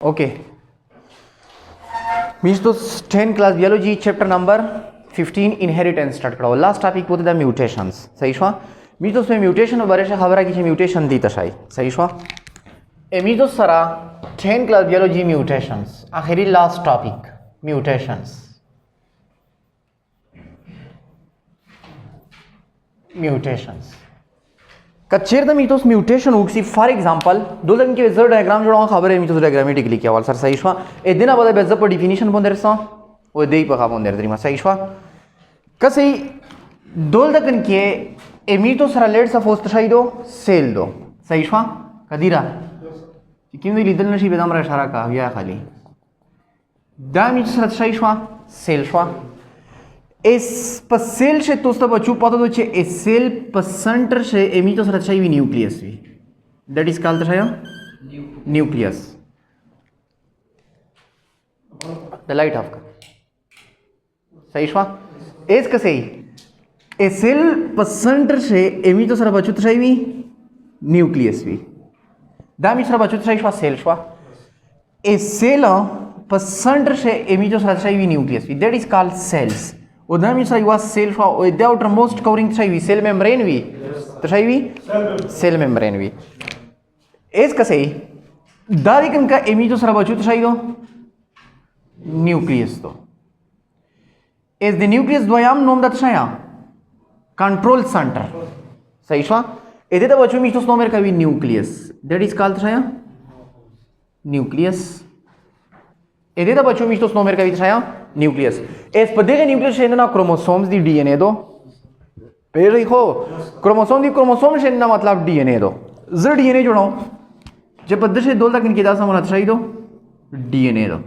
Okay. Means to 10 class biology chapter number 15 inheritance start करो. Last topic होते थे mutations. सही शवा? मीच तो उसमें mutation बारे से खबर है कि mutation दी तशाई. सही शवा? मीच तो सारा 10 class biology mutations. आखिरी last topic mutations. Mutations. कच्चेर द मीथोस म्यूटेशन उगसी फॉर एग्जांपल दो दिन के वेजर डायग्राम जोड़ा खबर है मीथोस डायग्रामेटिकली क्या वाल सर सही शवा ए दिन आबा बेज पर डेफिनेशन बोंदर सा ओ देई पखा बोंदर दरिमा सही शवा कसई दोल दकन के ए मीथोस रिलेट सा फोस्ट शाइदो सेल दो सही शवा कदीरा किम दी लिदल नशी बेदाम रा इशारा का या खाली दा मीथोस सही शवा सेल शवा इस पसेल से तो सब बच्चों पता तो चे एसेल पसंटर से एमी तो सरच्छा ही न्यूक्लियस भी that is called the nucleus the light of का सही शवा एस कसे एसेल पसंटर से एमी तो सर बच्चों तो भी न्यूक्लियस भी दामी सर बच्चों तो शवा सेल शवा एसेल पसंटर से एमी तो सरच्छा ही न्यूक्लियस भी दैट इज कॉल्ड सेल्स उधर में सही हुआ सेल फा और द आउटर मोस्ट कवरिंग सही हुई सेल मेम्ब्रेन भी तो सही हुई सेल मेम्ब्रेन भी इस का सही दारिकन का एमी तो सरा बचू तो सही हो न्यूक्लियस तो इस द न्यूक्लियस द्वयाम नोम द तशाया कंट्रोल सेंटर सही शवा इधर तो बचू मी तो नोमेर का भी न्यूक्लियस दैट इज कॉल्ड तशाया न्यूक्लियस इधर तो बचू मी तो नोमेर का भी तशाया न्यूक्लियस इस पदे के न्यूक्लियस से ना क्रोमोसोम्स दी डीएनए दो पेड़ देखो क्रोमोसोम से ना मतलब डीएनए दो जर डीएनए जोड़ो जब पदे से दो तक इनके दासा होना चाहिए दो डीएनए दो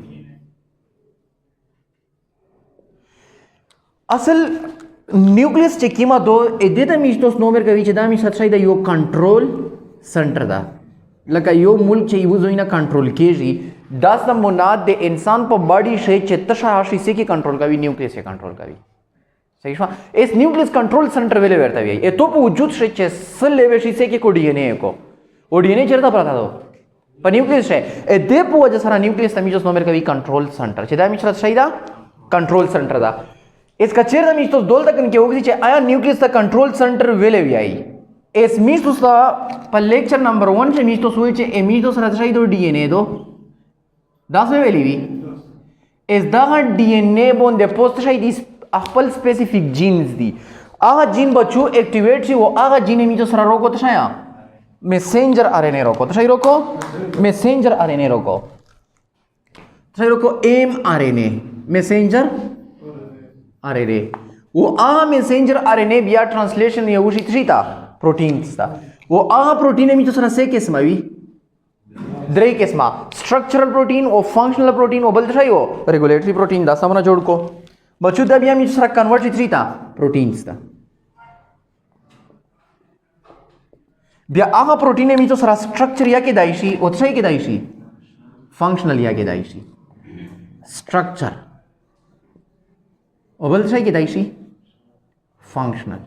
असल न्यूक्लियस चेकीमा दो इधर तो मीस्टोस नोमेर का विचदा मी सच्चाई दा यो कंट्रोल सेंटर दा लका यो मुल्क चे यूज होइना कंट्रोल केजी दस मुनाद दे इंसान पर बॉडी से चित्तशाशी से की कंट्रोल का भी न्यूक्लियस से कंट्रोल का भी सही शवा इस न्यूक्लियस कंट्रोल सेंटर वेले वेरता भी ए तो वजूद से चेसल लेवे से की को डीएनए को ओ डीएनए चरता पड़ता दो पर न्यूक्लियस है ए दे पो वजह सारा न्यूक्लियस तमी जो नंबर का भी कंट्रोल सेंटर छदा मी छरा सही दा कंट्रोल सेंटर दा इसका चेर दा मी तो दोल तक के होगी चे आया न्यूक्लियस दा कंट्रोल सेंटर वेले भी आई इस मीस तो पर लेक्चर नंबर 1 से मीस तो सोई चे ए मीस तो सरा सही दो डीएनए दो 10 में वेली भी इस दा डीएनए बोन दे पोस्ट शायद दिस अखपल स्पेसिफिक जीन्स दी आगा जीन बच्चों एक्टिवेट सी वो आगा जीन में जो सरा रोको तो शाया मैसेंजर आरएनए रोको तो शायद रोको मैसेंजर आरएनए रोको तो शायद रोको एमआरएनए मैसेंजर आरएनए वो आगा मैसेंजर आरएनए बिया ट्रांसलेशन ये उसी थीटा प्रोटीन्स था वो आगा प्रोटीन में जो सरा से किस्म भी द्रई किस्मा स्ट्रक्चरल प्रोटीन और फंक्शनल प्रोटीन और बल्द हो रेगुलेटरी प्रोटीन दा समना जोड़ को बच्चों दा बिया मी सरा कन्वर्ट थ्री था प्रोटीन्स दा बिया आगा प्रोटीन में तो सरा स्ट्रक्चर या के दाइशी और सही के दाइशी फंक्शनल या के दाइशी स्ट्रक्चर और बल्द सही के दाइशी फंक्शनल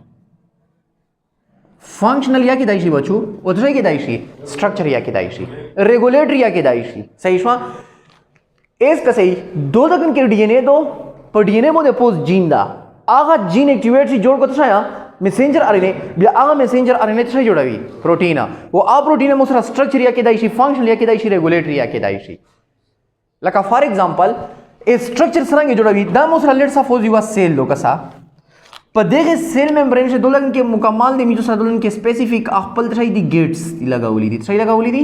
फंक्शनल या की दाइशी बच्चों उधर की दाइशी स्ट्रक्चर या की दाइशी रेगुलेटरी या की दाइशी सही शवा एस का सही दो तक के डीएनए दो पर डीएनए बोले पोस्ट जीन दा आगा जीन एक्टिवेट सी जोड़ को तशाया मैसेंजर आरएनए बिया आगा मैसेंजर आरएनए तशाई जोड़ा भी प्रोटीन वो आ प्रोटीन में मुसरा स्ट्रक्चर या की दाइशी फंक्शनल या की दाइशी रेगुलेटरी या की दाइशी लका फॉर एग्जांपल ए स्ट्रक्चर सरंगे जोड़ा भी दा मुसरा लेट सा फोज युवा सेल लो कसा पर देखे सेल मेम्ब्रेन से दोलन के मुकम्मल दे मी जो सदलन के स्पेसिफिक अखपल तशाई दी गेट्स दी लगाउली दी सही लगाउली दी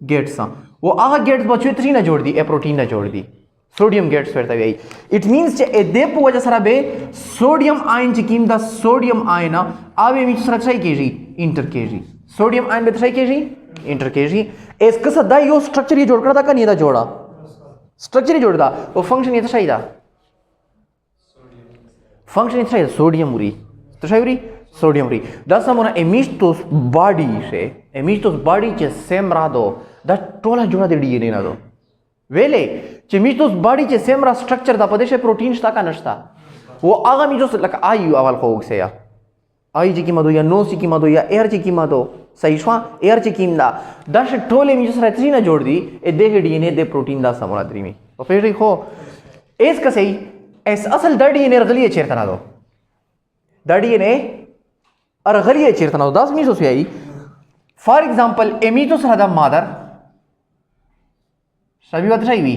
गेट्स वो आगा गेट्स बच्चों थ्री ना जोड़ दी ए प्रोटीन ना जोड़ दी सोडियम गेट्स फिर तभी आई इट मींस जे ए दे पो वजह सरा बे सोडियम आयन ची कीम दा सोडियम आयन आवे मी सरा सही केजी इंटर केजी सोडियम आयन बे सही केजी इंटर केजी इसका सदा यो स्ट्रक्चर ये जोड़ करता का नहीं दा जोड़ा स्ट्रक्चर ही जोड़दा वो फंक्शन ये सही दा फंक्शन इतना सोडियम उरी तो शायद उरी सोडियम उरी दस समोना एमिस्टोस बॉडी चे सेम रहा दो दा टोला जोड़ा दे डीएनए ना दो वेले चे मिस्टोस बॉडी चे सेम रहा स्ट्रक्चर दा पदेशे प्रोटीन स्टा का नष्टा वो आगा मिस्टोस लक आयु अवल खोग से या आई जी की मदो या नो सी की मदो या एयर जी की मदो صحیح شو ایر چې کیم دا ش ټول امینو سره تری نه جوړ دي ا دغه ډي ان اے د پروتین دا سمونه درې می په پیری خو اس کا صحیح اس اصل د ډي ان اے غلی چیرته نه دو د ډي ان اے ارغلی چیرته نه داس می سو سیای فار ایگزامپل امینو سره دا مادر سبھی وت شي وی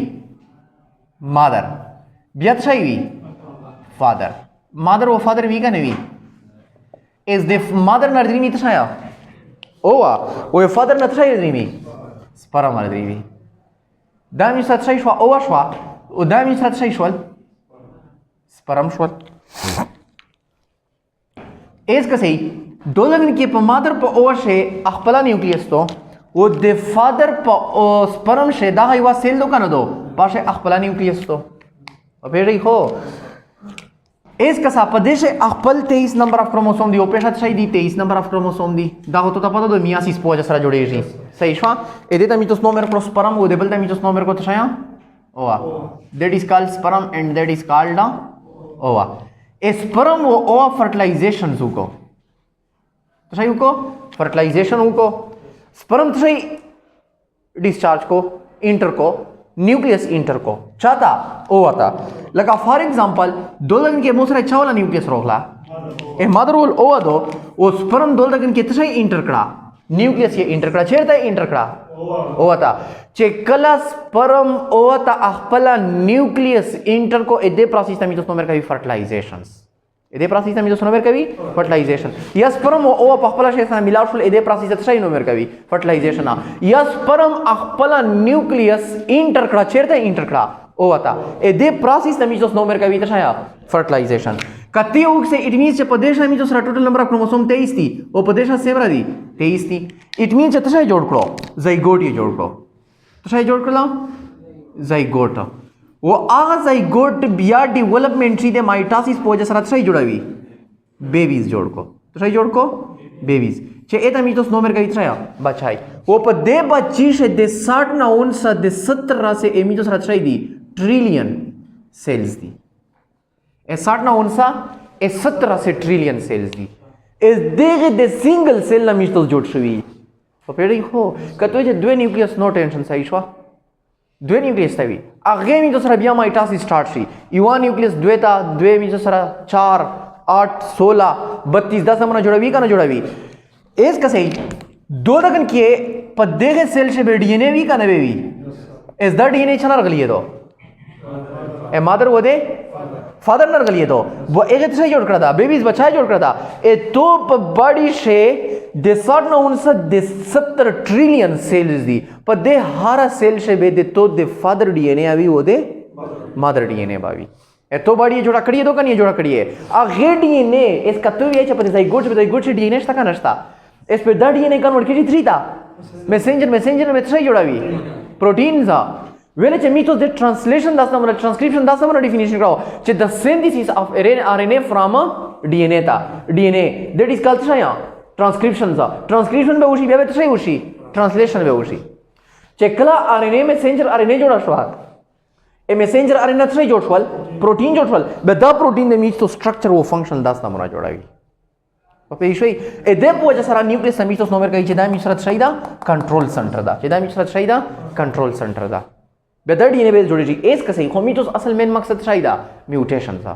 مادر بیا شي وی فادر mother or father we can be is the mother not dreamy to say oh or father not say dreamy sperm are dreamy dam is such shwa oh shwa or dam is such shwal sperm shwal is ka say दो लगन के प mother प over से अखपला न्यूक्लियस तो वो the father प sperm से दा हवा सेल दो का न दो पाशे अखपला न्यूक्लियस तो अब फिर हो اس کا ساپدیش خپل 23 نمبر اف کروموسوم دی او پېښه شي دی 23 نمبر اف کروموسوم دی دا هوته ته پته د میاسیس پوجا سره جوړیږي صحیح شو ا دې ته میتوس نومر کروس سپرم او د بل ته میتوس نومر کو ته شیا اوه دیٹ از کالډ سپرم اینڈ دیٹ از کالډ اوه سپرم او او فرټلایزیشن زوکو ته شي کو فرټلایزیشن کو سپرم ته شي डिस्चार्ज को इंटर को न्यूक्लियस इंटर को चाहता ओ आता लगा फॉर एग्जांपल दोलन के मोसरा चावला न्यूक्लियस रोकला ए मदर रोल ओ दो ओ स्पर्म दोलन के तसई इंटर कड़ा न्यूक्लियस ये इंटर कड़ा छेड़ता है इंटर कड़ा ओ आता चेकला स्पर्म ओ आता अखपला न्यूक्लियस इंटर को एदे प्रोसेस तमी तो नंबर का भी फर्टिलाइजेशंस एदे प्रोसेस तमी तो नंबर का भी फर्टिलाइजेशन या स्पर्म ओ अखपला शेसा मिलाव फुल एदे प्रोसेस तसई नंबर का भी फर्टिलाइजेशन या स्पर्म अखपला न्यूक्लियस इंटर कड़ा छेड़ता है इंटर कड़ा ओ आता एदे प्रोसेस तमी तो नंबर का भी तसया फर्टिलाइजेशन कति उग से इट मींस प्रदेश में जो टोटल नंबर ऑफ क्रोमोसोम 23 थी वो प्रदेश सेवरा दी 23 थी इट मींस तसय जोड़ करो जाइगोट ये जोड़ करो तसय जोड़ करो जाइगोट वो आ जाइगोट बिया डेवलपमेंट थी दे माइटोसिस पोजे सरा तसय जोड़ावी बेबीज जोड़ को तसय जोड़ को बेबीज चे एता मीटोस नंबर का इतरा बचाई वो पदे बच्ची से दे 60 ना 59 दे 17 से एमिटोस सरा तसय दी ट्रिलियन सेल्स दी ए 60 ना 59 ए 17 से ट्रिलियन सेल्स दी इस देगे दे सिंगल सेल ना मिस्टोस जोड़ शवी तो पेड़ी हो कतो जे दो न्यूक्लियस नो टेंशन सही छवा दो न्यूक्लियस तवी आगे में तो सरा बिया माइटोसिस स्टार्ट शी युवा न्यूक्लियस द्वेता द्वे में तो सरा 4 8 16 32 10 हमना जोड़ावी का ना जोड़ावी एस का सही दो दगन किए पदेगे सेल से बे डीएनए भी का ना बेबी इस द डीएनए छना रगलिए दो ए मदर वो दे फादर नर गलिए तो वो एक से जोड़ कर था बेबीज बच्चा जोड़ कर था ए तो बड़ी से दे 60 ना 59 दे 70 ट्रिलियन सेल्स दी पर दे हर सेल से बे दे तो दे फादर डीएनए अभी वो दे मदर डीएनए बावी ए तो बड़ी जोड़ा कड़िए तो कनी जोड़ा कड़िए आगे डीएनए इसका तो ये चपते जाइगोट से डीएनए तक नष्टा इस पे द डीएनए कन्वर्ट की 3 था मैसेंजर में सही जोड़ावी प्रोटीन था वेले चे मीटोस दे ट्रांसलेशन दास नंबर ट्रांसक्रिप्शन दास नंबर डेफिनेशन कराओ चे the synthesis of RNA from DNA ता डीएनए दैट इज कॉल्ड छया ट्रांसक्रिप्शन सा ट्रांसक्रिप्शन बे उशी बे तसई उशी ट्रांसलेशन बे उशी चे कला आरएनए मैसेंजर आरएनए जोड़ा शवा ए मैसेंजर आरएनए तसई जोड़ शवल प्रोटीन जोड़ शवल बे द प्रोटीन दे मीट तो स्ट्रक्चर वो फंक्शन दास नंबर जोड़ावी पे इशोई ए दे पोजा सारा न्यूक्लियस मीटोस नंबर का चे दा मिश्रत शैदा कंट्रोल सेंटर दा चे दा मिश्रत शैदा कंट्रोल सेंटर दा बेदर डीएनए बेस जोड़ी जी एस कसे होमिटोस असल मेन मकसद शायदा म्यूटेशन था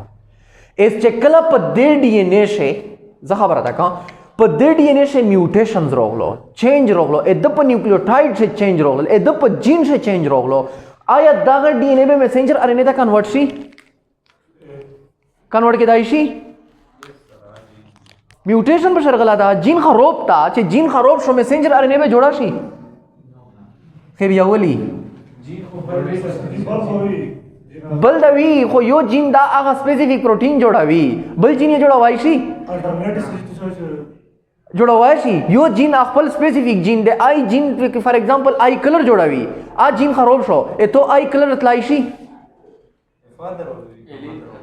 एस चेकला पदे डीएनए से जखबर आता का पदे डीएनए से म्यूटेशंस रोगलो चेंज रोगलो एदप न्यूक्लियोटाइड से चेंज रोगलो एदप जीन से चेंज रोगलो आया दागर डीएनए में मैसेंजर आरएनए ता कन्वर्ट के दाइशी म्यूटेशन पर शरगला था जीन खरोब था चे जीन खरोब शो मैसेंजर आरएनए में जोड़ा शी फिर यावली बल दवी खो यो जीन दा आगा स्पेसिफिक प्रोटीन जोड़ावी बल जीन ये जोड़ावाई शी जोड़ावाई शी यो जीन अखपल specific gene they I gene for example I colour जोड़ावी आ जीन खरोब शो ए तो आई कलर अतलाई शी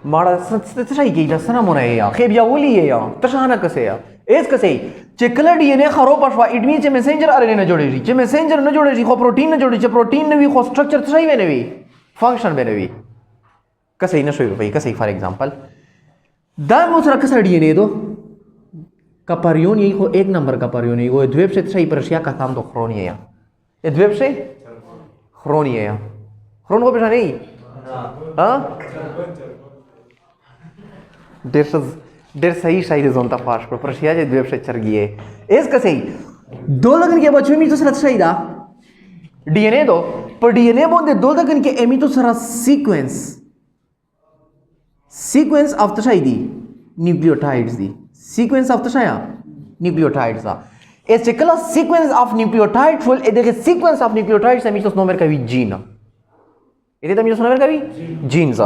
माड़ा सही की दसना मोने या खेब या ओली या तशाना कसे या एस कसे चेकला डीएनए खरोब पशवा इट मीन चे मैसेंजर आरएनए न जोड़े चे मैसेंजर न जोड़े खो प्रोटीन न जोड़े चे प्रोटीन ने भी खो स्ट्रक्चर सही बने भी फंक्शन बने भी कसे न सोई भाई कसे फॉर एग्जांपल दा मोसरा कसा डीएनए दो Kaparion यही हो एक नंबर kaparion यही हो द्वेप से सही परशिया का काम तो खरोनी है ये द्वेप से खरोनी है खरोन को पेशा नहीं हाँ डेर सही शायद जोनता फास्ट पर परशिया जे द्वेप से चरगी है इस का सही दो लगन के बच्चों में तो सरत सही दा डीएनए दो पर डीएनए बोलते दो लगन के एमी तो सरा सीक्वेंस ऑफ द शायदी न्यूक्लियोटाइड्स दी sequence of the shaya nucleotides a particular sequence of nucleotides will edege sequence of nucleotides ami tos nomer kavi gene ede tami tos nomer kavi genes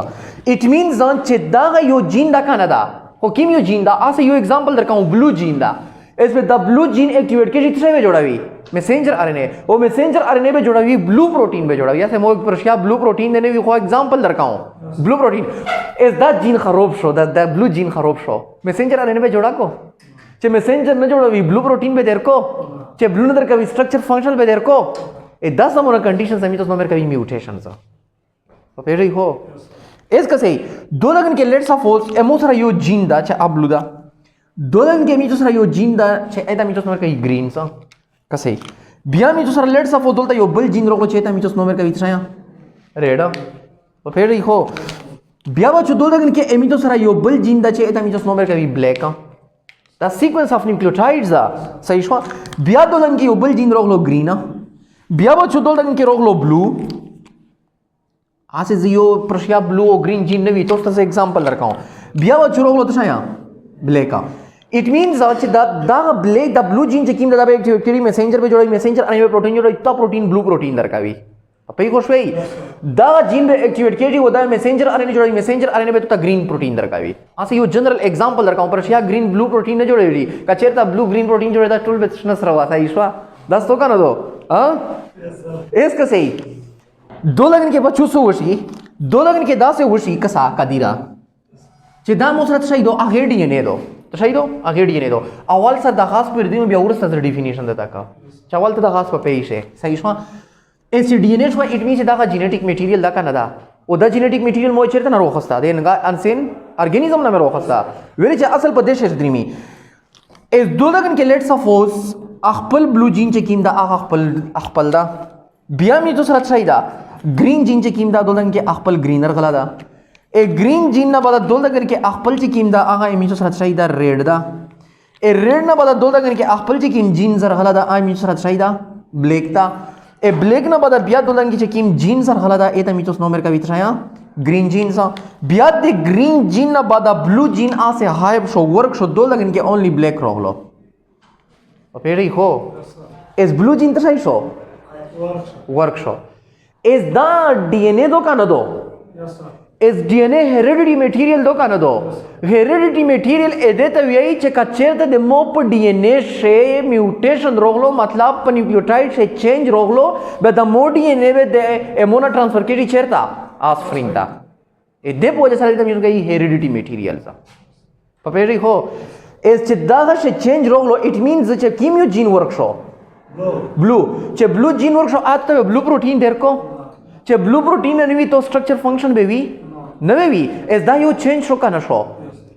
it means on chedda yo gene da kanada ko kim yo gene da ase yo example dar kaun blue gene da इसमें the blue gene activate के जितने में जोड़ा हुई messenger RNA वो messenger RNA पे जोड़ा हुई ब्लू प्रोटीन पे जोड़ा हुई ऐसे मो प्रशिया ब्लू प्रोटीन देने भी को एग्जांपल दरकाऊं blue protein is the gene खरोब शो द ब्लू जीन खरोब शो मैसेंजर आरएनए पे जोड़ा को चे मैसेंजर में जोड़ा हुई ब्लू प्रोटीन पे देर को चे ब्लू नदर का स्ट्रक्चर फंक्शन पे देर को ए 10 नंबर कंडीशन समी तो नंबर का म्यूटेशन सा तो फिर ही हो इसका सही दो लगन के लेट्स सपोज एमोसरा यो जीन दा चे अब ब्लू दा दो लगन के मिtos ra yo gene da che eta mitos nomer kai green sa kasei bia mitos ra let's suppose dolta yo bul gene roglo che eta mitos nomer kai vitra red तो फिर देखो bia ba chu दो लगन के mitos ra yo bul gene da che eta mitos nomer kai black the sequence of nucleotides da सही show bia दो लगन के yo bul gene roglo green bia ba chu दो लगन के roglo blue आज से यो प्रशिया ब्लू और ग्रीन जीन ने भी तो से एग्जांपल रखा हूं bia ba chu roglo तो छाया black it means the black the blue gene chekim da actually messenger पे जोड़ा messenger आने में प्रोटीन जोड़ा इतना प्रोटीन ब्लू प्रोटीन दर का भी पई खुश भाई द जीन पे एक्टिवेट के जी होता है मैसेंजर आरएनए जोड़ा मैसेंजर आरएनए पे तो ग्रीन प्रोटीन दर का भी ऐसे यो जनरल एग्जांपल दर का ऊपर शिया ग्रीन ब्लू प्रोटीन ने जोड़े दी का चेरता ब्लू ग्रीन प्रोटीन जोड़े दा टूल बिजनेस रवा था ईश्वा 10 तो का ना दो हां इसका सही दो लगन के बच्चों से वशी दो लगन के दा से वशी कसा कदीरा चिदा मोसरत सही दो आगे डीएनए दो तो सही दो आगे डीएनए दो अव्वल सर दरखास्त पर दी में बिया उरस सर डेफिनेशन देता का चावल तो दरखास्त पर पेश है सही शो इस डीएनए शो इट मींस दा जेनेटिक मटेरियल दा का नदा ओदा जेनेटिक मटेरियल मो चेरता ना रोखस्ता देनगा अनसेन ऑर्गेनिज्म ना में रोखस्ता वेरी चे असल प्रदेश है द्रीमी इस दो लगन के लेट्स सपोज अखपल ब्लू जीन चे कीमदा अखपल दा बिया में तो सर सही दा ग्रीन जीन चे कीमदा दो लगन के अखपल ग्रीनर गला दा ए ग्रीन जीन ना बदा दो लगन के अखपल ची कीमदा आगा इमितो सर सही दा रेड दा ए रेड ना बदा दो लगन के अखपल ची कीम जीन जर हला दा आ इमितो सर सही दा ब्लैक दा ए ब्लैक ना बदा बिया दो लगन के कीम जीन जर हला दा ए ता मितो नोमेर का वितराया ग्रीन जीन सा बिया दे ग्रीन जीन ना बदा ब्लू जीन आ से हाई शो वर्क शो दो लगन के ओनली ब्लैक रोगलो तो फिर ही हो इस ब्लू जीन तो सही शो वर्क शो इस दा डीएनए दो का न दो इस डीएनए हेरिडिटी मटेरियल दो का न दो हेरिडिटी मटेरियल एदे तो यही चेका चेरते दे मोप डीएनए से म्यूटेशन रोगलो मतलब न्यूक्लियोटाइड से चेंज रोगलो बे द मो डीएनए बे दे एमोना ट्रांसफर के चेरता ऑफस्प्रिंग ता एदे पोजे साले तम यूज गई हेरिडिटी मटेरियल सा पपेरी हो इस चिदा से चेंज रोगलो इट मींस चे कीमियो जीन वर्क शो ब्लू चे ब्लू जीन वर्क शो आज तो ब्लू प्रोटीन देर को चे ब्लू प्रोटीन ने भी तो स्ट्रक्चर फंक्शन बेबी नवे भी इस दा यो चेंज शो का न शो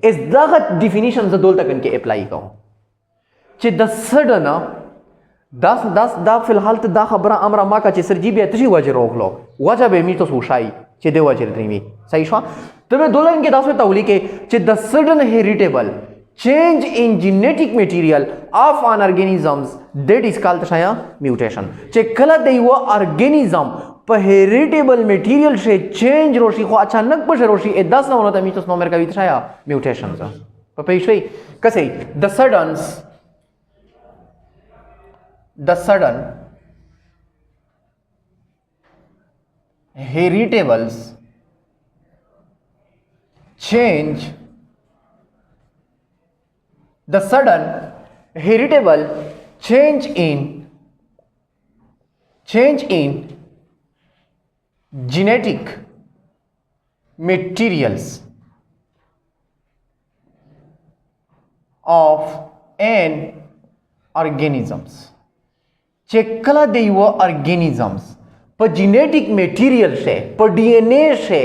इस दा डेफिनेशन ज दोल तक इनके अप्लाई करो चे द सडन 10 दा फिलहाल तो दा खबर अमरा मा का चे सरजी बे तजी वजह रोक लो वजह बे मी तो सुशाई चे दे वजह रीमी सही शो तबे दोल इनके दास में तौली के चे the sudden heritable change in genetic material of an organisms that is called shaya mutation che kala dei wo organism पर हेरिटेबल मटेरियल से चेंज रोशी को अचानक पर रोशी ए 10 ना होना था मिथोस नोमेर का वितराया म्यूटेशन सा पर पेशे कसे द सडन हेरिटेबल्स change the sudden heritable change in genetic materials of an organisms चेकला देव organisms पर genetic material से पर DNA से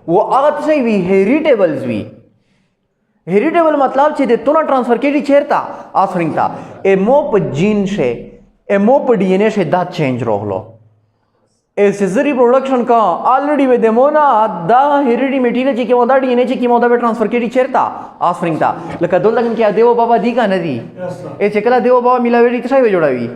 वो आत से भी heritables भी हेरिटेबल मतलब चे दे तो ना ट्रांसफर केडी चेरता ऑफरिंग था ए मोप जीन से ए मोप डीएनए से दा चेंज रोहलो ए सिजरी प्रोडक्शन का ऑलरेडी वे देमोना दा हेरिडी मटेरियल चे के मोदा डीएनए चे की मोदा बे ट्रांसफर केडी चेरता ऑफरिंग था लका दो लगन क्या देवो बाबा दी का नदी ए चेकला देवो बाबा मिलावेडी तसाई वे जोड़ावी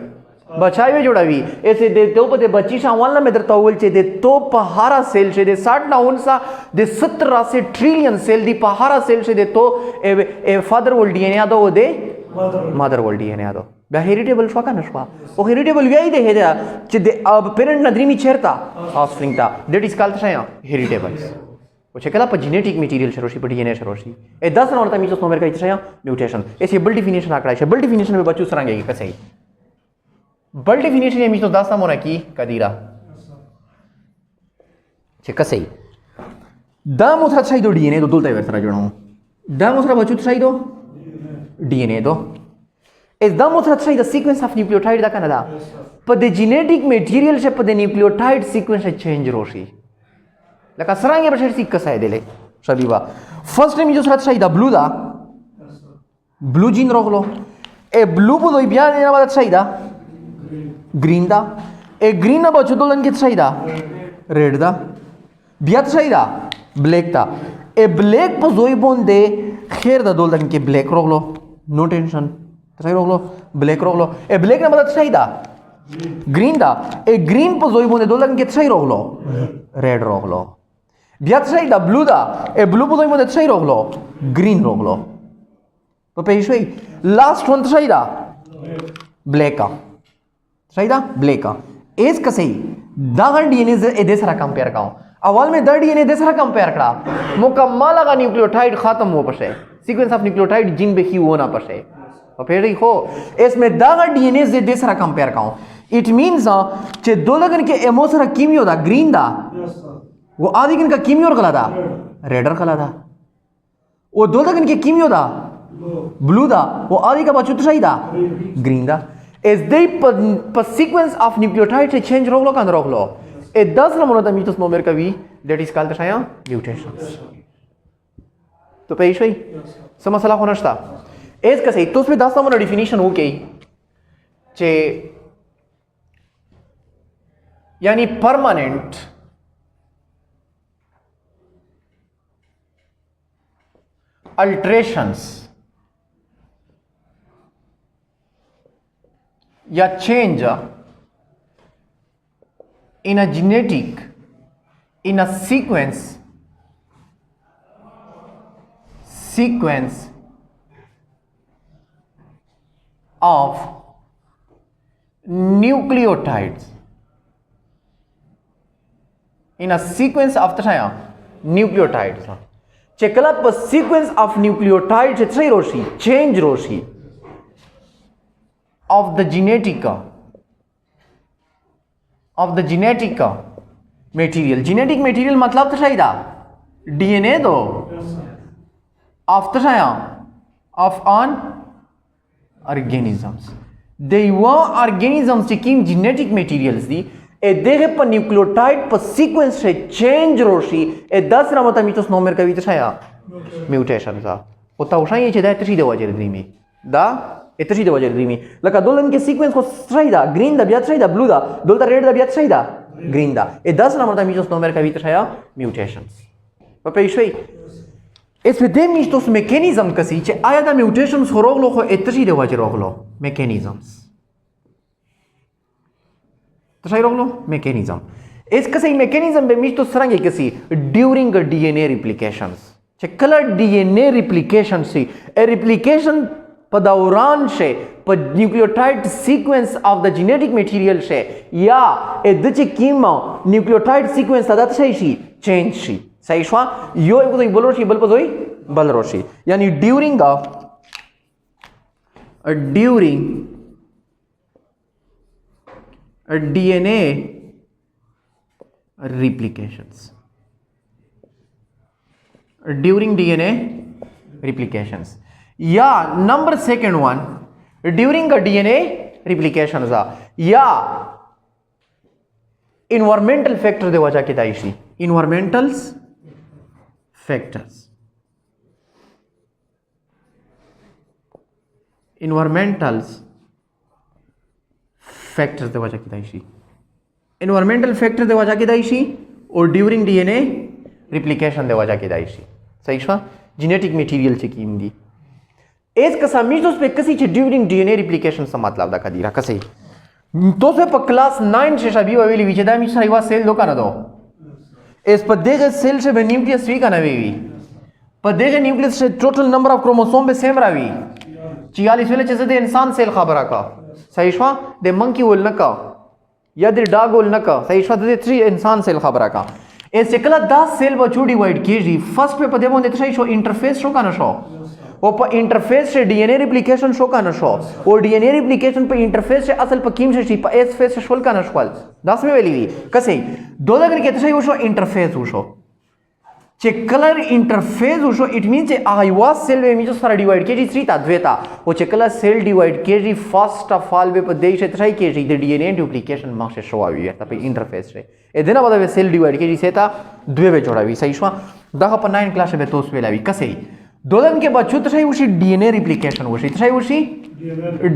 बचाई वे जोड़ावी ऐसे दे तो पते बच्ची शावाल ना में दरता हुल चे दे तो पहारा सेल से दे 60 ना उनसा दे 17 से ट्रिलियन सेल दी पहारा सेल से दे तो ए फादर वर्ल्ड डीएनए आदो वो दे मदर वर्ल्ड डीएनए आदो बे हेरिटेबल फका नशवा ओ हेरिटेबल यही दे है चे दे अब पेरेंट नदरी में चेरता ऑफस्प्रिंग ता दैट इज कॉल्ड छया हेरिटेबल वो चेकला पर जेनेटिक मटेरियल शरोशी पर डीएनए शरोशी ए 10 ना होता मीचोस नोमेर का छया म्यूटेशन ऐसे बल डिफिनेशन आकड़ा है बल डिफिनेशन में बच्चू सरांगे कैसे ही बल डिफिनेशन ये मीचोस 10 ना की कदीरा चे कैसे ही दा मुथरा छाई दो डीएनए दो दुलता है जोड़ो दा मुथरा बच्चू छाई दो डीएनए दो इस दा मुथरा छाई द सीक्वेंस ऑफ न्यूक्लियोटाइड दा कनदा पर द जेनेटिक मटेरियल से पर द न्यूक्लियोटाइड सीक्वेंस चेंज रोशी लका सरांगे पर सीख कसाय देले शबीबा फर्स्ट टाइम जो सरात छाई दा ब्लू जीन रोकलो ए ब्लू बो दोई बिया नेना बात छाई दा ग्रीन दा ए ग्रीन ना बच्चू दोलन के छाई दा रेड दा बिया छाई दा ब्लैक दा ए ब्लैक पर जोई बोन दे खैर दा दोलन के ब्लैक रोकलो नो टेंशन सही रोकलो ब्लैक रोकलो ए ब्लैक ना बात छाई दा ग्रीन दा ए ग्रीन पर जोई बोन दे दोलन के छाई रोकलो रेड रोकलो बिया छाई दा ब्लू दा ए ब्लू पर जोई बोन दे छाई रोकलो ग्रीन रोकलो तो पेशवे लास्ट वन छाई दा ब्लैक का सही था ब्लैक का एज का सही दागन डीएनए ए दे सारा कंपेयर का अवल में द डीएनए दे सारा कंपेयर करा मुकम्मल लगा न्यूक्लियोटाइड खत्म हो पसे सीक्वेंस ऑफ न्यूक्लियोटाइड जिन बे ही वो ना पसे और फिर हो इसमें दागन डीएनए दे सारा कंपेयर का इट मींस che दो लगन के एमो सारा कीमियो दा ग्रीन दा वो आदि गन का कीमियो और कला दा रेडर कला दा वो दो लगन के कीमियो दा ब्लू दा वो आदि का बचू तो सही दा ग्रीन दा इस दे पर सीक्वेंस ऑफ न्यूक्लियोटाइड से चेंज रोक लो का रोक लो ए 10 नंबर दा मीटोस नोमेर का वी दैट इज कॉल्ड छाया म्यूटेशंस तो पेशवे सो मसला होना था एज का सही तो उसमें 10 नंबर डेफिनेशन हो गई चे यानी परमानेंट अल्टरेशंस या change in a genetic in a sequence of nucleotides in a sequence of the nucleotides check up a sequence of nucleotides it's roshi change roshi of the genetic material मतलब तो शायद डीएनए दो ऑफ तो of on organisms they वो organisms checking genetic materials दी ए देखे पर न्यूक्लियोटाइड पर सीक्वेंस से चेंज रोशी ए 10 ना मतलब मीटोस नोमेर का भी तो शायद म्यूटेशन सा होता उशाई ये चेदा तशी देवा जर्दी में दा इतनी दवा जल्दी में लगा दोलन के सीक्वेंस को सही दा ग्रीन दा बियात सही दा ब्लू दा दोलता रेड दा बियात सही दा ग्रीन दा ए 10 नंबर दा मीटोस नोमेर का भी छाया म्यूटेशंस पे इशवे इस विदे मीटोस मैकेनिज्म कसी चे आया दा म्यूटेशंस हो रोग लो हो इतनी दवा जे रोग लो मैकेनिज्म्स तो सही रोग लो मैकेनिज्म इस कसी मैकेनिज्म पे मीटोस सरंगे कसी ड्यूरिंग डीएनए रिप्लिकेशंस चे कलर डीएनए रिप्लिकेशन सी ए रिप्लिकेशन दौरान से पर nucleotide sequence of the genetic material से या ए दचे कीमा न्यूक्लियोटाइड सीक्वेंस अदत सही चेंज शी सही शवा यो एक तो बलरोशी बलपजोई बलरोशी यानी during DNA replications during DNA replications या number second one during a DNA replications या इन्वायरमेंटल फैक्टर देवा जाके दाइशी environmental factors environmentals factors de वजह की दाइशी environmental factor de वजह की दाइशी और during DNA replication de वजह की दाइशी सही शवा genetic material ची कीमती इस कसामी तो स्पेक कसी ची during DNA replication सा मतलब दा कदीरा कसी तो से पर क्लास 9 से शबी वाली विचे दा मिश्रा इवा सेल दो का ना दो इस पर देखे सेल से बे न्यूक्लियस वी का ना वेवी पर देखे न्यूक्लियस से टोटल नंबर ऑफ क्रोमोसोम पे सेम रावी 46 वाले जैसे दे इंसान सेल खबरा का सही शवा दे मंकी वोल नका या दे डॉग वोल नका सही शवा दे 3 इंसान सेल खबरा का इस सिकला 10 सेल बचू डिवाइड कीजी फर्स्ट पे पदे मोंदे सही शो इंटरफेस शो का ना शो वो पर इंटरफेस से डीएनए रिप्लिकेशन शो का ना शो और डीएनए रिप्लिकेशन पे इंटरफेस से असल पर कीम से शी पर एस फेस से शोल का ना शोल 10 में वेली कसे दो लगन के सही वो शो इंटरफेस वो शो चेकलर इंटरफेस उसो इट मींस आई वाज सेल वे मींस सारा डिवाइड केजी 3 ता द्वेता वो चेकलर सेल डिवाइड केजी फर्स्ट ऑफ ऑल वे पर देश ट्राई केजी द डीएनए डुप्लीकेशन मार्क्स शो आवी है तपे इंटरफेस रे ए देना बदा वे सेल डिवाइड केजी सेता द्वे वे जोड़ावी सही शवा दहा पर 9 क्लास में तोस वेलावी कसे दोलन के बाद छुत सही उसी डीएनए रिप्लिकेशन वशी सही उसी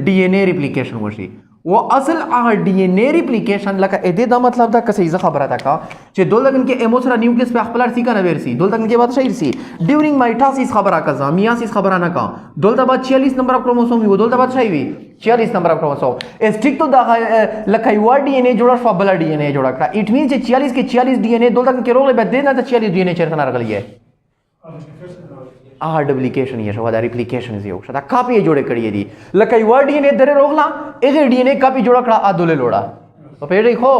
डीएनए रिप्लिकेशन वशी वो असल आ डीएनए रिप्लिकेशन लका एदे दा मतलब दा कसे इजा खबर था का जे दोलगन के एमोसरा न्यूक्लियस पे अखपलार सी का नवेरसी दोलगन के बाद सही सी ड्यूरिंग माइटोसिस खबर का जा मियासिस खबर ना का दोलता बाद 46 नंबर ऑफ क्रोमोसोम वो दोलता बाद सही हुई 46 नंबर ऑफ क्रोमोसोम ए स्टिक तो दा लका युवा डीएनए जोड़ा फबला डीएनए जोड़ा का इट मींस 46 के 46 डीएनए दोलगन के रोल बदे ना 46 डीएनए चेरखना रगली है आ डुप्लीकेशन ये शोदा रिप्लिकेशन इज यो शदा कॉपी जोड़े करिए दी लकई वर्ड डीएनए दरे रोगला एगे डीएनए कॉपी जोड़ा कड़ा आ दोले लोड़ा तो फिर देखो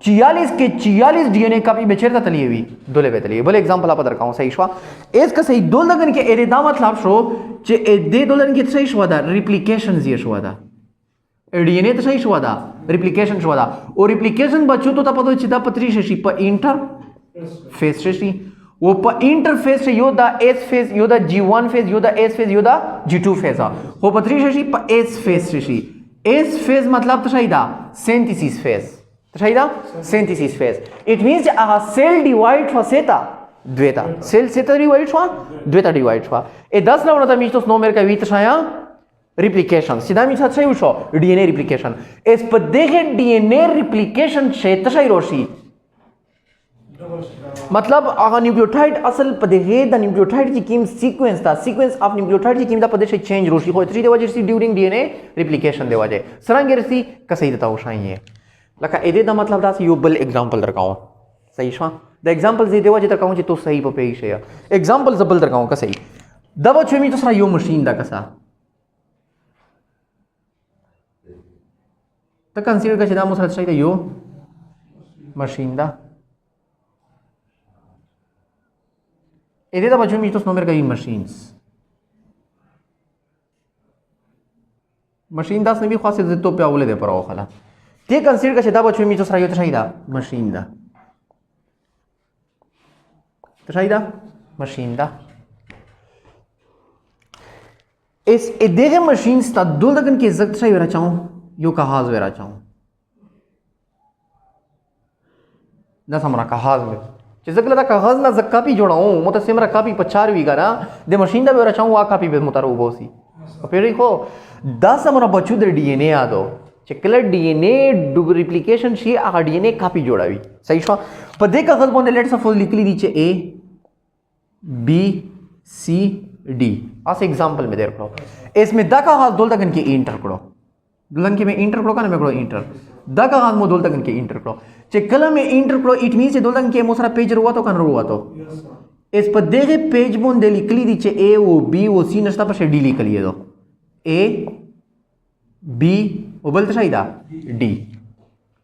46 के 46 डीएनए कॉपी बेचेरता तलिए भी दोले पे तलिए बोले एग्जांपल आप दरका हूं सही शवा इसका सही दो लगन के एरे दा मतलब शो जे ए दे दोलन के सही शवादा रिप्लिकेशन ये शवादा डीएनए तो सही शवादा रिप्लिकेशन शवादा और रिप्लिकेशन बच्चों तो पतो चिता पत्री शेषी पर इंटर फेस शेषी वो पर इंटरफेस से योदा एस फेज योदा G1 फेज योदा एस फेज योदा G2 फेज हो पत्री शेषी पर एस फेज शेषी एस फेज मतलब तो शायदा सिंथेसिस फेज तो शायदा सिंथेसिस फेज इट मींस आ सेल डिवाइड फसेता द्वेता सेल सेता डिवाइड हुआ द्वेता डिवाइड हुआ ए 10 ना होता मीच तो नो मेरे का वीत छाया रिप्लिकेशन सीधा मीच सही उछो डीएनए रिप्लिकेशन इस पर देखे डीएनए रिप्लिकेशन क्षेत्र सही रोशी मतलब आगा न्यूक्लियोटाइड असल पदेगे द न्यूक्लियोटाइड की कीम सीक्वेंस था सीक्वेंस ऑफ न्यूक्लियोटाइड की कीम दा पदे से चेंज रोशी हो 3 देवा जैसी ड्यूरिंग डीएनए रिप्लिकेशन देवा जाए सरंगे रसी कसई देता हो शाई लका एदे दा मतलब दा यो बल एग्जांपल दरकाओ सही शवा द एग्जांपल जे देवा जे दरकाओ जे तो सही पे ही है एग्जांपल जबल दरकाओ कसई दवा छेमी तो सरा यो मशीन दा कसा त कंसीडर का छदा मुसरा सही यो मशीन दा एदे दा बच्चों में तो नंबर का मशीन्स मशीन दास ने भी खास से तो पे आवले दे पर खला ते कंसीडर का छदा बच्चों में तो सही दा मशीन दा तो सही दा मशीन दा इस एदे के मशीन्स ता दो लगन के इज्जत सही वेरा चाहूं यो कहाज वेरा चाहूं ना समरा कहाज में चिजकला कागज ना जक्का भी जोड़ाऊं मत सिमरा कापी 50 वीगा ना दे मशीन दा बेरा चाहूं आ कापी बे मुतारो बोसी और फिर देखो 10 हमरा बचू दे डीएनए आदो चेकला डीएनए रिप्लिकेशन शी आ डीएनए कापी जोड़ावी सही छो पर दे कागज बोंदे लेट्स सपोज लिख ली नीचे ए बी सी डी आस एग्जांपल में दे रखो इसमें दा कागज दोल तक इनके इंटर करो दुल्हन के में इंटर करो का ना मैं करो इंटर दा कागज मो दोल तक इनके इंटर करो चेकला में इंटर करो इट मींस दोल तक के मोसरा पेज रुआ तो कन रुआ तो इस पर देखे पेज बोन दे लिख ली नीचे ए ओ बी ओ सी नस्ता पर से डी लिख लिए दो ए बी ओ बोलते शायदा डी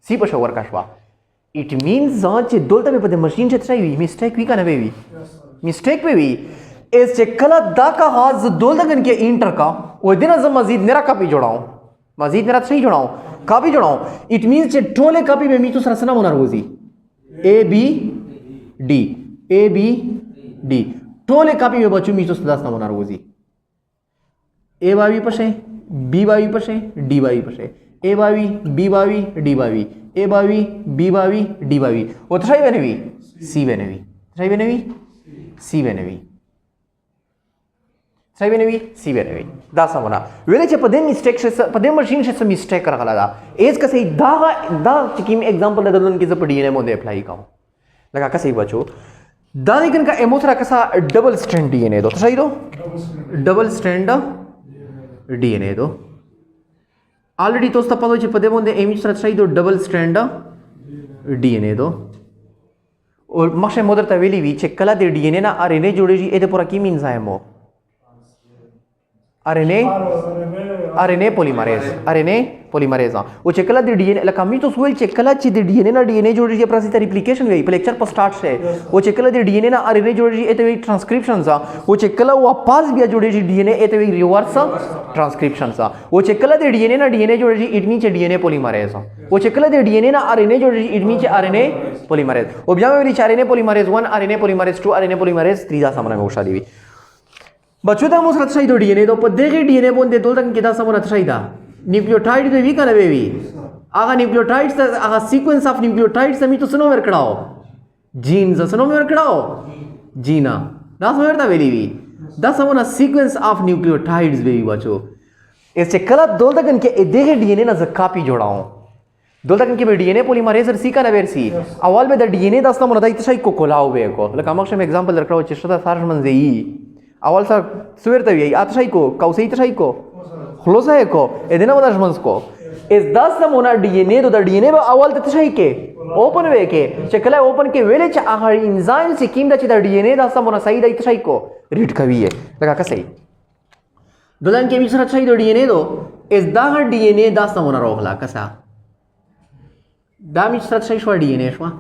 सी पर शोवर काशवा इट मींस जांच दोल तक पे मशीन से सही मिस्टेक भी का ना बेबी मिस्टेक पे भी इस चेकला दा कागज दोल तक इनके इंटर का वो दिन अजम मजीद मेरा कापी जोड़ाऊं मजीद मेरा सही जोड़ाऊं कापी जोड़ाऊं इट मींस जे टोले कापी में मीतु सरसना होना रोजी ए बी डी टोले कापी में बच्चों मीतु सदासना होना रोजी ए बावी पशे बी बावी पशे डी बावी पशे ए बावी बी बावी डी बावी ए बावी बी बावी डी बावी वो सही बनेवी सी बनेवी सही बनेवी सी बनेवी صحیح به نوي سی به نوي دا سمونه ویلې چې په دې میسټیک شې په دې ماشين شې سم میسټیک راغلا دا ایز که صحیح دا چې کوم एग्जांपल درلون کې ز په ډي ان اے باندې اپلای کوم لکه که صحیح بچو دا لیکن کا ایمو سره کسا ډبل سټرینډ डी एन ए दो صحیح दो ډبل سټرینډ डी एन ए दो ऑलरेडी तो पता چې په دې باندې ایمو سره صحیح दो ډبل سټرینډ डी एन ए दो او مخشه مودر ته ویلی وی چې کله د D N A نه ار ان A جوړیږي اې د پورا کی انزایم هو RNA polymerase او چې کله د D N A لکه می تاسو ویل چې کله چې د D N A نه D N A جوړیږي پرسي ته ریپلیکیشن وی په لیکچر په سٹارټ شه او چې کله د D N A نه RNA جوړیږي ته وی ټرانسکرپشن او چې کله واپس بیا جوړیږي D N A ته وی ریورس ټرانسکرپشن او چې کله د D N A نه D N A جوړیږي اټ مین چې D N A polymerase او چې کله د D N A نه RNA جوړیږي اټ مین چې RNA polymerase او بیا ویل چې RNA polymerase 1 RNA polymerase 2 RNA polymerase 3 دا سمونه مو شادي وي بچو دا مو سره شاید D N A دو په دغه D N A باندې دولت کې دا سمونه شاید نیوکلیوټاید دی وی کنه وی هغه نیوکلیوټایډز هغه سیکوینس اف نیوکلیوټایډز می تاسو نو ورکړاو جینز سره نو ورکړاو جینا دا سم ورته ویلی وی دا سمونه سیکوینس اف نیوکلیوټایډز وی بچو اس چې کله دولت کې دغه D N A نه ز کاپی جوړاو دولت کې به D N A پولیمریز سی کنه ورسی اول به د D N A د سمونه دای ته شي کو کولاو به کو لکه موږ شم एग्जांपल درکړو چې شته سارش منځي اول سر سویرته وی اته شي کو کوسې ته شي کو خلاصه کو ادنه وداش منس کو اس 10 نمونه D N A د D N A به اول ته شي کې اوپن وی کې چې کله اوپن کې ویلې چې هغه انزایم چې کیم د چې د D N A د سمونه صحیح د شي کو ریډ کوي لکه کا صحیح دلان کې می سره شي د D N A دو اس دا D N A د سمونه روغلا کسا دا می سره شي شو D N A شو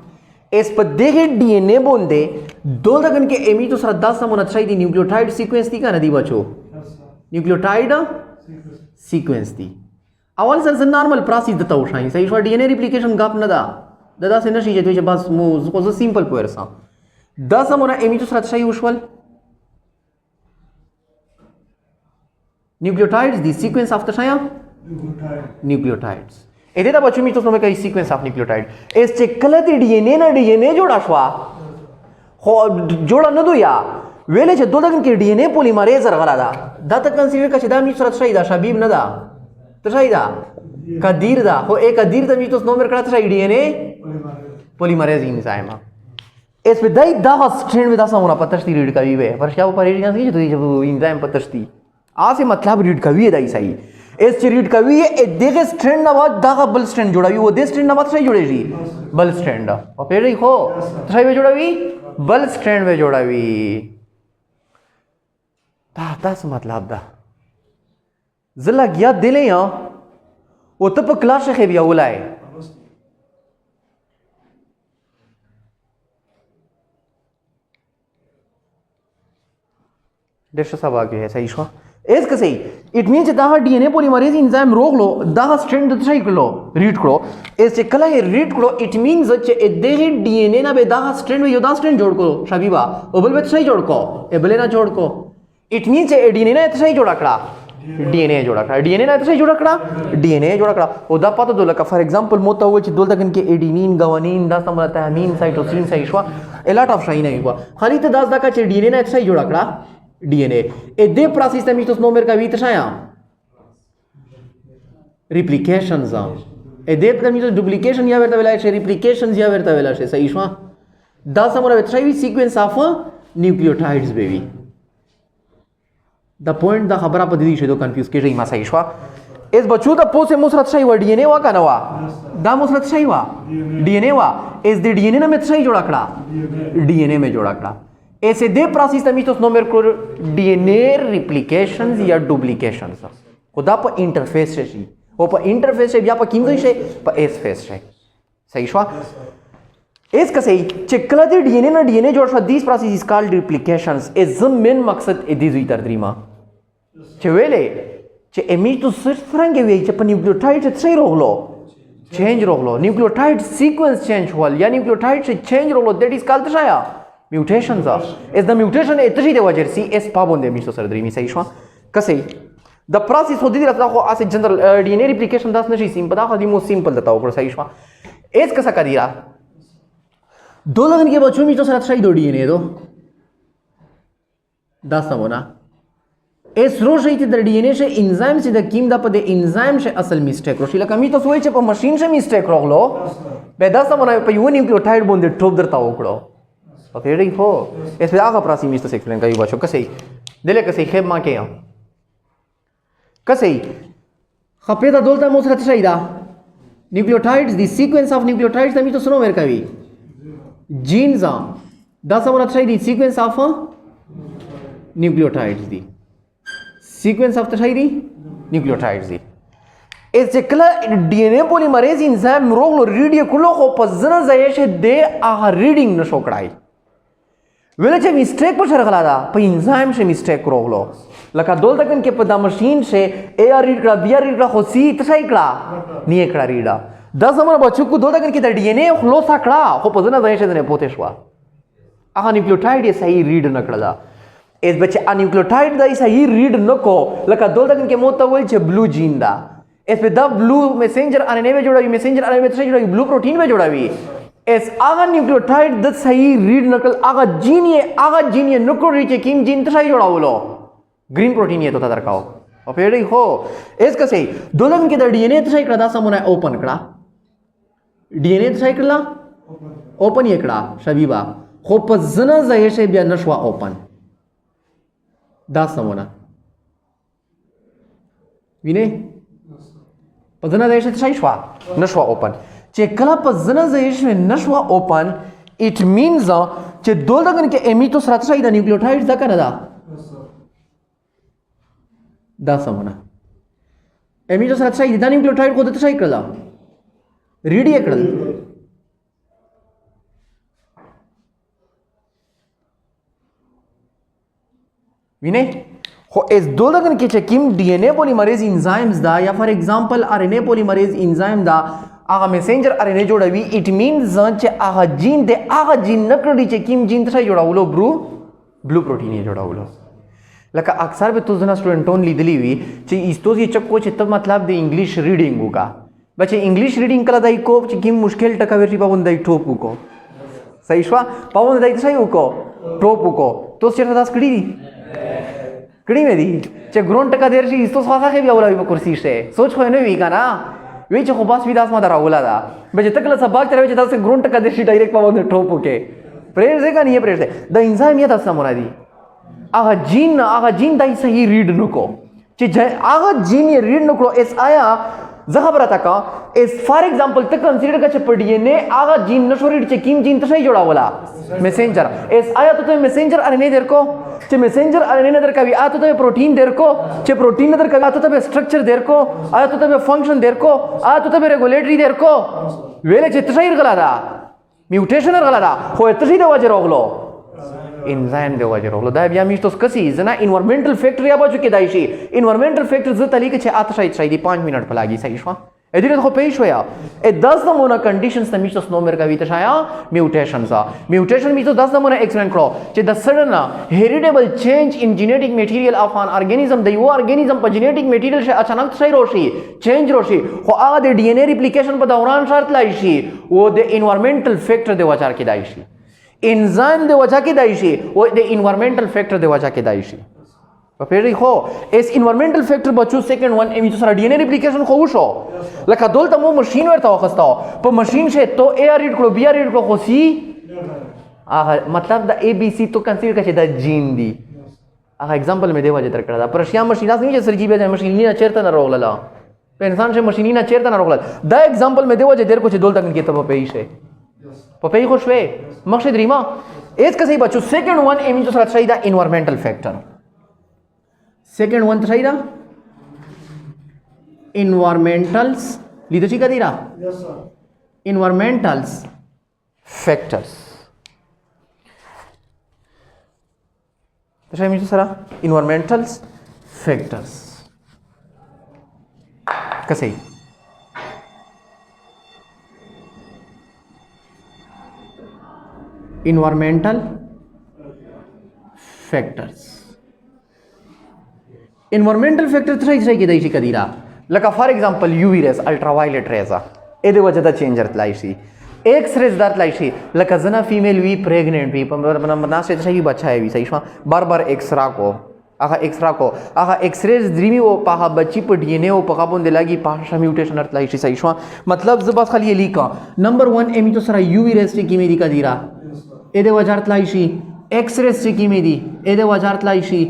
اس په دغه D N A باندې دولتګن کې امی تو سره 10 سمونه شي د نیوکلیوټایډ سیکوینس دي کنه دی بچو نیوکلیوټایډ سیکوینس دی اول سره نارمل پروسیس دته وشای صحیح شو D N A ریپلیکیشن غاپ نه دا دا څه نشي چې بس مو زه سیمپل پوهرسا 10 سمونه امی تو سره شي وشول نیوکلیوټایډز دی سیکوینس اف د شایا نیوکلیوټایډز اته دا بچو می تاسو نو کوي سیکوینس اف نیوکلیوټایډ اس چې کله دی D N A نه D N A جوړا شو خو جوړا نه دویا ویلې چې دولتګن کې D N A پولیمریز راغلا دا ته کنسیډر کړه چې دا می سره شي دا شبیب نه دا ته شي دا قدیر دا خو یک قدیر د می تاسو نو مر کړه ته D N A پولیمریز انزایم اس په دای دا سټرینډ ودا سمونه پتشتي ریډ کوي به پر شاو پر ریډ کوي چې انزایم پتشتي آسه مطلب ریډ کوي دای صحیح اس چې ریډ کوي دغه سټرینډ نه بعد دا بل سټرینډ جوړوي و دې سټرینډ نه بعد څه جوړیږي بل سټرینډ او پیری خو څه به جوړوي بل سټرینډ به جوړوي دا تاسو مطلب دا زلا گیا دلې یا او ته په کلاس کې بیا ولای دشه سبا کې ہے صحیح شو اس که صحیح اټ مین چې دا D N A پولیمریز انزایم روغلو دا سټرینډ د څه کړو ریډ کړو اس چې کله ریډ کړو اټ مینز چې دغه D N A نه به دا سټرینډ یو دا سټرینډ جوړ کو شبیبا او بل به څه جوړ کو بل نه جوړ کو اټ مین چې D N A نه څه جوړ کړه D N A جوړ کړه D N A نه څه جوړ کړه D N A جوړ کړه او دا پته دلته فار ایگزامپل مو ته و چې دولتګن کې اډینین غوانین دا سمره تامین سایټوسین صحیح شو الاټ اف شاین ایو خالي ته داس دا چې D N A نه څه جوړ کړه D N A دې پروسیس ته میتوس نو مرکا وی تشایا ریپلیکیشنز دې ته میتوس ډوپلیکیشن یا ورته ویلای شي ریپلیکیشنز یا ورته ویلای شي صحیح شو دا سمره وتشوي سیکوینس اف نیوکلیوټایډز بیبي دا پوینټ دا خبره په دې شي دو کنفیوز کیږي ما صحیح شو اس بچو دا پوسه مسرت شي و D N A وا کنه وا دا مسرت شي وا D N A وا اس دې D N A نه مت شي جوړ کړه D N A में جوړ کړه ऐसे दे process ته میتوس نو مرکو D N A ریپلیکیشنز یا ډوپلیکیشنز خدا په انټرفیس شي او په انټرفیس شي بیا په کیندوي شي په اس فیس شي صحیح شو اس کا صحیح چې کله دې D N A نه D N A جوړ شو دیس پروسیس از کالډ ریپلیکیشنز از زمين مقصد دې زوی تر دریما چې ویلې چې امیتوس څنګه وی چې په نیوکلیوټایډ څه روغلو چینج روغلو نیوکلیوټایډ سیکوینس چینج ول یا نیوکلیوټایډ چینج روغلو دیٹ از کالډ شایا mutations are is the mutation اتشي د وجر سي اس پابوندې میشو سره درې می صحیح شو کسي د پروسیس هدي راځه خو اس جنرال D N A ریپلیکیشن داس نشي سیمپل دا خو دی مو سیمپل دتا وکړه صحیح شو اس کسا کړی را دولغن کې بچو میشو سره شي دو D N A دو دا سمونه اس روشي چې د ډي ان اے شه انزایم چې د کیم د په د انزایم شه اصل میسټیک روشي لکه می تاسو وایي چې په ماشين شه میسټیک راغلو به دا سمونه په یو نیوکلیوټاید باندې ټوب درته وکړو په پیړی هو اس په هغه پراسي میسټ ایکسپلین کوي بچو کسې دله کسې خیب ما کې کسې خپې دا دولته مو سره شي دا نیوکلیوټایډز دی سیکوینس اف نیوکلیوټایډز د می تاسو نو ور کوي جینز دا سمونه شي دی سیکوینس اف نیوکلیوټایډز دی سیکوینس اف څه دی نیوکلیوټایډز دی اس چې کله ډي ان اے پولیمریز انزایم روغلو ریډ یې کړلو خو په ځنه ځای شه د هغه ریډینګ نشو کړای ویل چې میسټیک په شرغلا دا په انزایم شه میسټیک روغلو لکه دولته کن کې په دا ماشين شه اے ار ریډ کړه بی ار ریډ کړه خو سی ته شي کړه نه کړه ریډا دا زموږ بچو کو دولته کن کې د ډي ان اے خلاص کړه خو په ځنه ځای شه نه پوتې شو هغه نیوکلیوټایډ یې صحیح ریډ نه کړل اس بچ ا نیوکلیوټایډ دا صحیح ریډ نکو لکه دولته کن کې مو ته ویل چې بلو جین دا اس په دا بلو میسنجر ار ان اے में जोड़ावी messenger RNA में जोड़ावी blue protein में जोड़ावी एस आगा nucleotide the सही रीड नकल आगा जीन ये नुक्रो रीच किम जीन त सही जोड़ावलो ग्रीन प्रोटीन ये तो तदर काओ और पेड़ी हो एस कसे दोलन के द डीएनए त सही कड़ा समोना ओपन कड़ा डीएनए त सही कड़ा ओपन ये कड़ा शबीबा खो पजना जयशे बिया नशवा ओपन दा समोना विने पजना देश से शवा नशवा ओपन चे कला पजना देश में नशवा ओपन इट मीन्स चे दो लगन के एमिटो सरात शाही दा न्यूक्लियोटाइड्स दा कनदा दा समना एमिटो सरात शाही दा न्यूक्लियोटाइड को दत शाही कला रीड ये कल विने हो इस दो लगन के चेकिम डीएनए पॉलीमरेज एंजाइम्स दा या for example RNA polymerase enzyme दा आगा मैसेंजर आरएनए जोड़ावी इट मींस चे आगा जीन दे आगा जीन नकड़ी चेकिम जीन तसा जोड़ावलो ब्लू प्रोटीन ये जोड़ावलो लका अक्सर पे तो जना स्टूडेंट ओनली दिली हुई चे इस्तो ये चक्को चे तब मतलब दे इंग्लिश रीडिंग होगा बच्चे इंग्लिश रीडिंग कला दाई को चेकिम मुश्किल टका वेरी पावन दाई टोप को सही श्वा पावन दाई सही को टोप को तो सेटा दास कड़ी कड़ी में दी चे ग्रोन टका देर शी इस्तो स्वासा के भी आवला भी कुर्सी से सोच को ने वीका ना वे चे खबास विदास मा दरावला दा बजे तकला सबक तेरे चे से ग्रोन टका देर शी डायरेक्ट पावन टोप के प्रेयर से का नहीं है प्रेयर से द एंजाइम ये दस मुरादी आगा जीन दाई सही रीड नको चे आगा जीन ये रीड नको एस आया जखबर आता का इस फॉर एग्जांपल तक कंसीडर का चप्पड़ डीएनए आगा जीन नशो रीड चे किम जीन तो सही जोड़ा वाला मैसेंजर एस आया तो मैसेंजर आरएनए देर को चे मैसेंजर आरएनए देर का भी आ तो प्रोटीन देर को चे प्रोटीन देर का आ तो स्ट्रक्चर देर को आ तो फंक्शन देर को आ तो रेगुलेटरी देर को वेले चे तसही गला दा म्यूटेशन गला दा हो तसही दवा जे रोगलो एंजाइम दे वजह रोगलो दा बिया मिस तो कसी जना एनवायरमेंटल फैक्टर या बाजू के दाइशी एनवायरमेंटल फैक्टर ज तरीके छे आत शायद 5 मिनट पलागी सही शवा एदिरे तो पेश होया ए 10 नमूना कंडीशंस तमिस तो नो मेर का वित छाया म्यूटेशंस म्यूटेशन मिस तो 10 नमूना एक्सप्लेन करो चे the sudden heritable change in genetic material of an organism द यो ऑर्गेनिज्म पर जेनेटिक मटेरियल से अचानक सही रोशी चेंज रोशी हो आ दे डीएनए रिप्लिकेशन पर दौरान शर्त लाइशी वो दे एनवायरमेंटल फैक्टर दे वचार की दाइशी एंजाइम दे वजह के दाइशी वो दे एनवायरमेंटल फैक्टर दे वजह के दाइशी तो फिर हो इस एनवायरमेंटल फैक्टर बचू सेकंड वन एमी तो सारा डीएनए रिप्लिकेशन को उशो लका दोल तमो मशीन वर तावखस्ता पर मशीन से तो ए आर रीड को बी आर रीड को सी आहा मतलब द एबीसी तो कंसीडर का द जीन दी आहा एग्जांपल में देवा जतर करा पर शिया मशीन नहीं जे सरजी बे मशीन ना चेरता ना रोगला पे इंसान से मशीन ना चेरता ना रोगला द एग्जांपल में देवा जे देर को दोल तक के तब पे ही पपई खुश वे मकसद रीमा एज का सही बच्चों सेकंड वन एमी तो सही दा एनवायरमेंटल फैक्टर सेकंड वन सही दा एनवायरमेंटल्स लीडर जी का दीरा यस सर एनवायरमेंटल्स फैक्टर्स तो सही मिल सरा एनवायरमेंटल्स फैक्टर्स का सही environmental factors environmental factor three की दैशी कदीरा लका for example UV rays ultraviolet rays एदे वजह दा चेंजर लाइशी एक्स रेस दात लाइशी लका जना फीमेल वी प्रेग्नेंट वी ना से सही बच्चा है वी सही बार बार एक्स रा को आखा एक्सरा को आखा एक्सरेज द्रीमी वो पाहा बच्ची पर डीएनए वो पका बोन दिलागी पाहा म्यूटेशन अर्थ लाइशी सही शवा मतलब जबास खाली ये लिखा नंबर 1 एमी तो सरा यूवी रेस्ट की मेरी का दीरा एदे वजारत लाइशी एक्सरेज की मेरी एदे वजारत लाइशी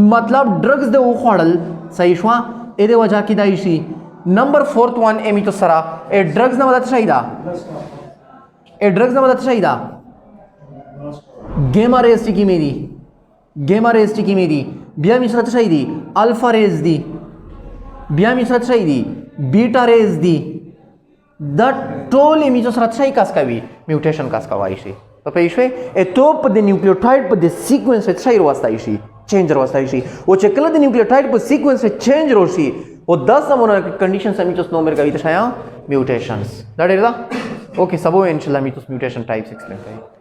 मतलब ड्रग्स दे वो खोड़ल सही शवा एदे वजह की दाइशी नंबर 4th वन एमी तो सरा ए ड्रग्स ना मदद शाहिदा ए ड्रग्स ना मदद शाहिदा गेमा रेस्ट की मेरी गेमा रेस्ट की मेरी बिया मिश्रत शाहिदी अल्फा रेज दी बिया मिश्रत शाहिदी बीटा रेज दी द टोल एमी जो सरत शाही कास का भी म्यूटेशन कास का वाइशी तो पेशवे ए तो पद न्यूक्लियोटाइड पद सीक्वेंस शाही वास्ता इशी चेंज वास्ता इशी वो चेकल द न्यूक्लियोटाइड पद सीक्वेंस चेंज रोशी वो 10 नमूना कंडीशन से मिचोस नोमर का भी तो शाया mutations that is the okay सबो इंशाल्लाह मिचोस म्यूटेशन टाइप्स एक्सप्लेन करें